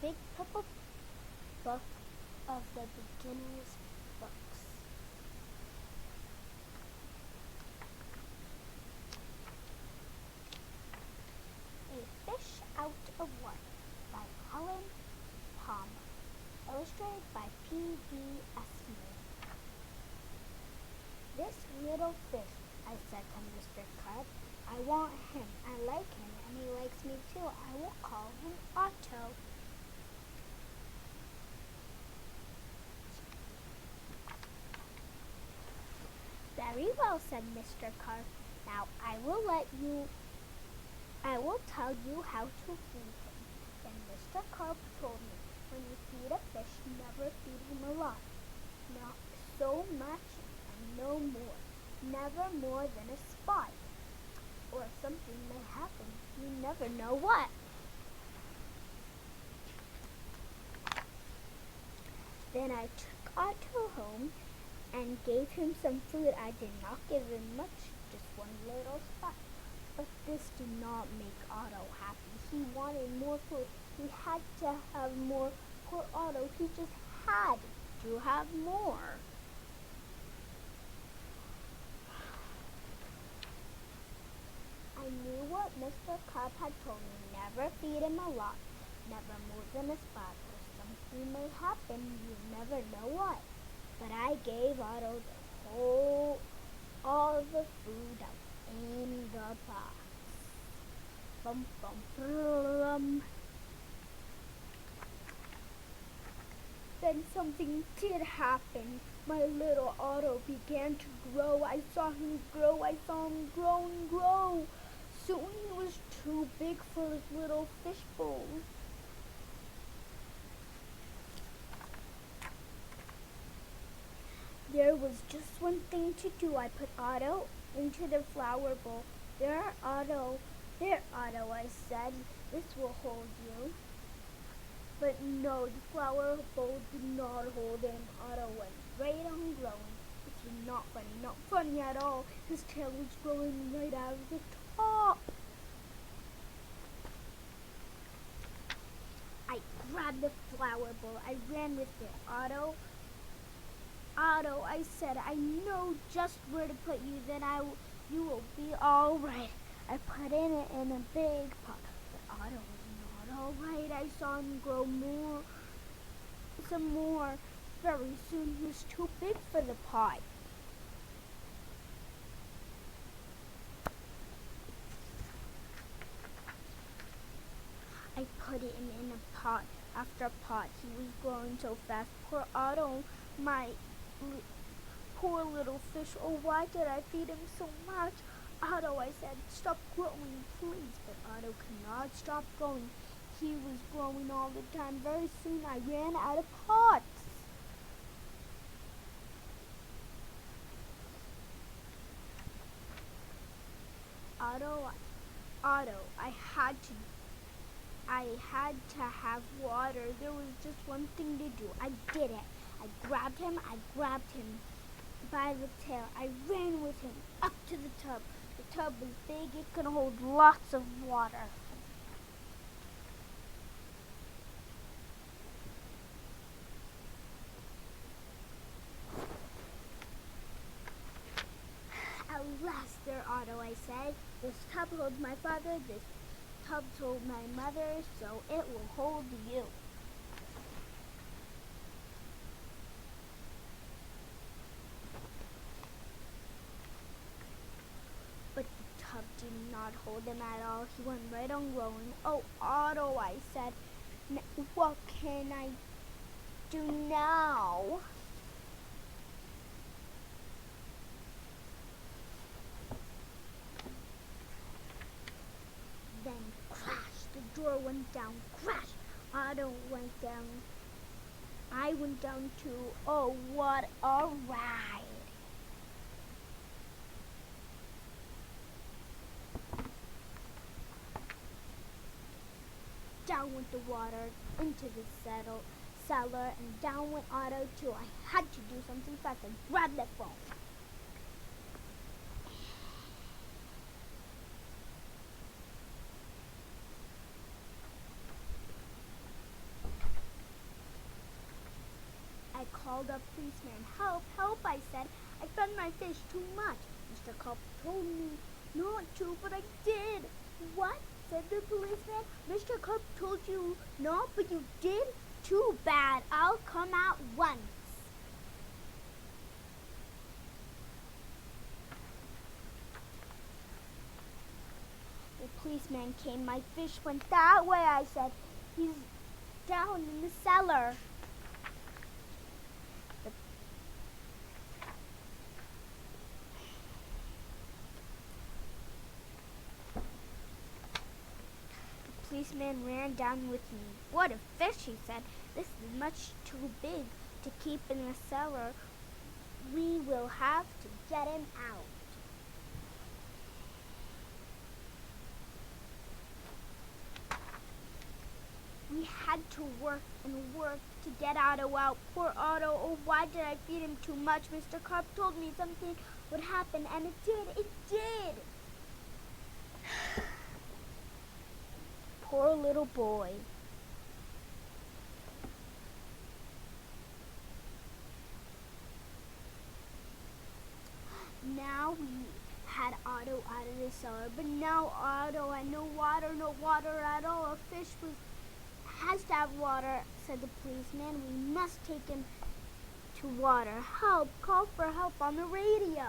big purple book of the beginner's books. A Fish Out of Water by Helen Palmer. Illustrated by P.D.S. Moore. This little fish, I said to Mr. Carp. I want him. I like him, and he likes me too. I will call him Otto. Very well, said Mr. Carp. Now I will tell you how to feed him. Then Mr. Carp told me, when you feed a fish, never feed him a lot. Not so much and no more. Never more than a spot. Or something may happen. You never know what. Then I took Otto home and gave him some food. I did not give him much, just one little spot. But this did not make Otto happy. He wanted more food. He had to have more. Poor Otto, he just had to have more. I knew what Mr. Carp had told me. Never feed him a lot. Never more than a spot. Or something may happen. You never know what. But I gave Otto all the food out in the box. Bum, bum, bum. Then something did happen. My little Otto began to grow. I saw him grow. I saw him grow and grow. Soon he was too big for his little fishbowl. There was just one thing to do. I put Otto into the flower bowl. There, Otto, I said. This will hold you. But no, the flower bowl did not hold him. Otto went right on growing. This was not funny at all. His tail was growing right out of the top. I grabbed the flower bowl. I ran with it. Otto, I said, I know just where to put you. Then you will be all right. I put it in a big pot. But Otto was not all right. I saw him grow some more. Very soon he was too big for the pot. I put it in a pot after pot. He was growing so fast. Poor Otto, my poor little fish. Oh, why did I feed him so much? Otto, I said, stop growing, please. But Otto could not stop growing. He was growing all the time. Very soon I ran out of pots. Otto, I had to have water. There was just one thing to do. I did it. I grabbed him by the tail. I ran with him up to the tub. The tub was big. It could hold lots of water. At last there, Otto, I said. This tub holds my father. This tub holds my mother, so it will hold you. But the tub did not hold him at all. He went right on growing. Oh, Otto, I said, what can I do now? Then crash, the door went down. Crash, Otto went down. I went down too. Oh, what a ride. Down went the water into the cellar, and down went Otto too. I had to do something fast. I grabbed the phone. called up policeman. Help, help, I said. I fed my fish too much. Mr. Carp told me not to, but I did. What? Said the policeman. Mr. Carp told you not, but you did? Too bad. I'll come at once. The policeman came. My fish went that way, I said. He's down in the cellar. The policeman ran down with me. What a fish, he said. This is much too big to keep in the cellar. We will have to get him out. We had to work and work to get Otto out. Poor Otto. Oh, why did I feed him too much? Mr. Carp told me something would happen, and it did. It did. Poor little boy. Now we had Otto out of the cellar, but now Otto had no water at all. A fish has to have water, said the policeman. We must take him to water. Help! Call for help on the radio.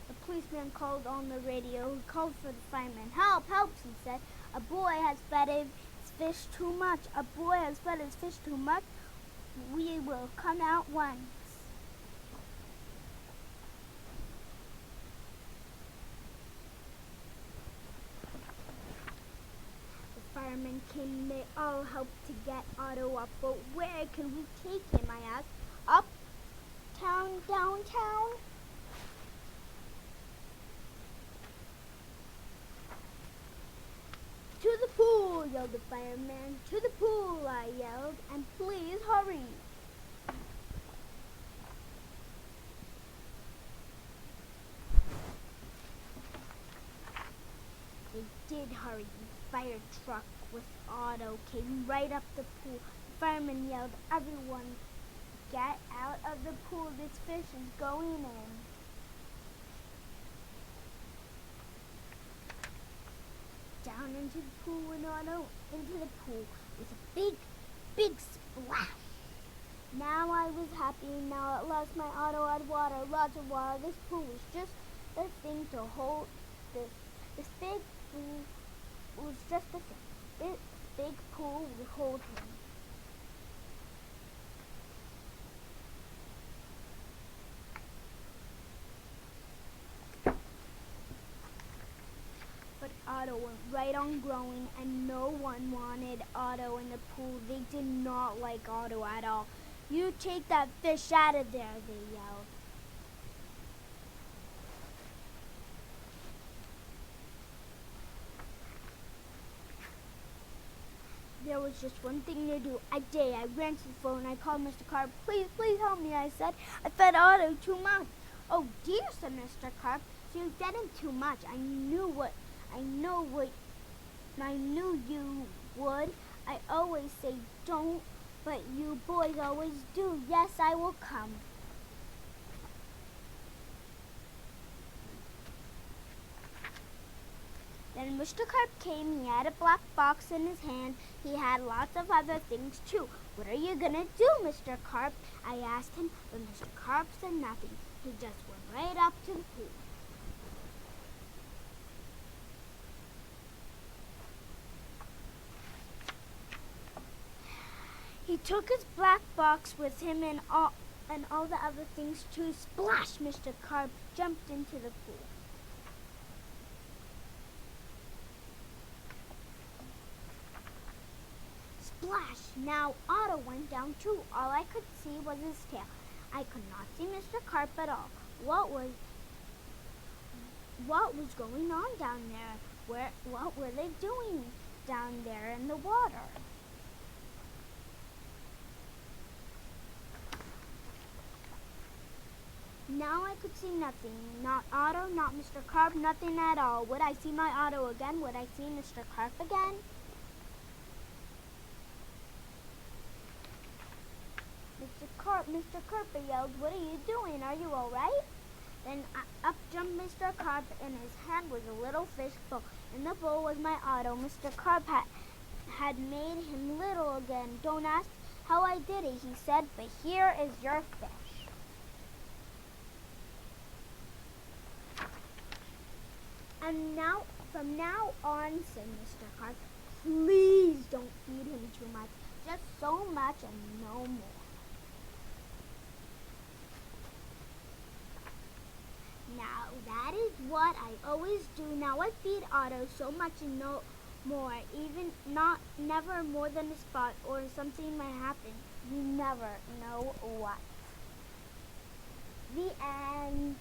The policeman called on the radio. He called for the fireman. Help! Help! He said. A boy has fed his fish too much. A boy has fed his fish too much. We will come out once. Firemen came. They all helped to get Otto up, but where can we take him, I asked. Uptown, downtown? To the pool, yelled the fireman. To the pool, I yelled, and please hurry. They did hurry. The fire truck with Otto came right up the pool. The fireman yelled, everyone, get out of the pool. This fish is going in. Down into the pool went Otto, into the pool with a big, big splash. Now I was happy. Now at last my Otto had water, lots of water. This pool was just the thing to hold this big pool. It was just the thing. This big pool would hold him. But Otto went right on growing, and no one wanted Otto in the pool. They did not like Otto at all. You take that fish out of there, they yelled. There was just one thing to do. I ran to the phone. I called Mr. Carp. Please, please help me, I said. I fed Otto too much. Oh dear, said Mr. Carp. So you fed him too much. I knew you would. I always say don't, but you boys always do. Yes, I will come. Then Mr. Carp came. He had a black box in his hand. He had lots of other things too. What are you gonna do, Mr. Carp? I asked him, but Mr. Carp said nothing. He just went right up to the pool. He took his black box with him and all the other things too. Splash! Mr. Carp jumped into the pool. Splash! Now Otto went down too. All I could see was his tail. I could not see Mr. Carp at all. What was going on down there? What were they doing down there in the water? Now I could see nothing. Not Otto, not Mr. Carp, nothing at all. Would I see my Otto again? Would I see Mr. Carp again? Mr. Carp, I yelled, what are you doing? Are you all right? Then up jumped Mr. Carp, and his hand was a little fish bowl. In the bowl was my Otto. Mr. Carp had made him little again. Don't ask how I did it, he said, but here is your fish. And now, from now on, said Mr. Carp, please don't feed him too much. Just so much and no more. Now, that is what I always do. Now I feed Otto so much and no more, even never more than a spot or something might happen. You never know what. The end.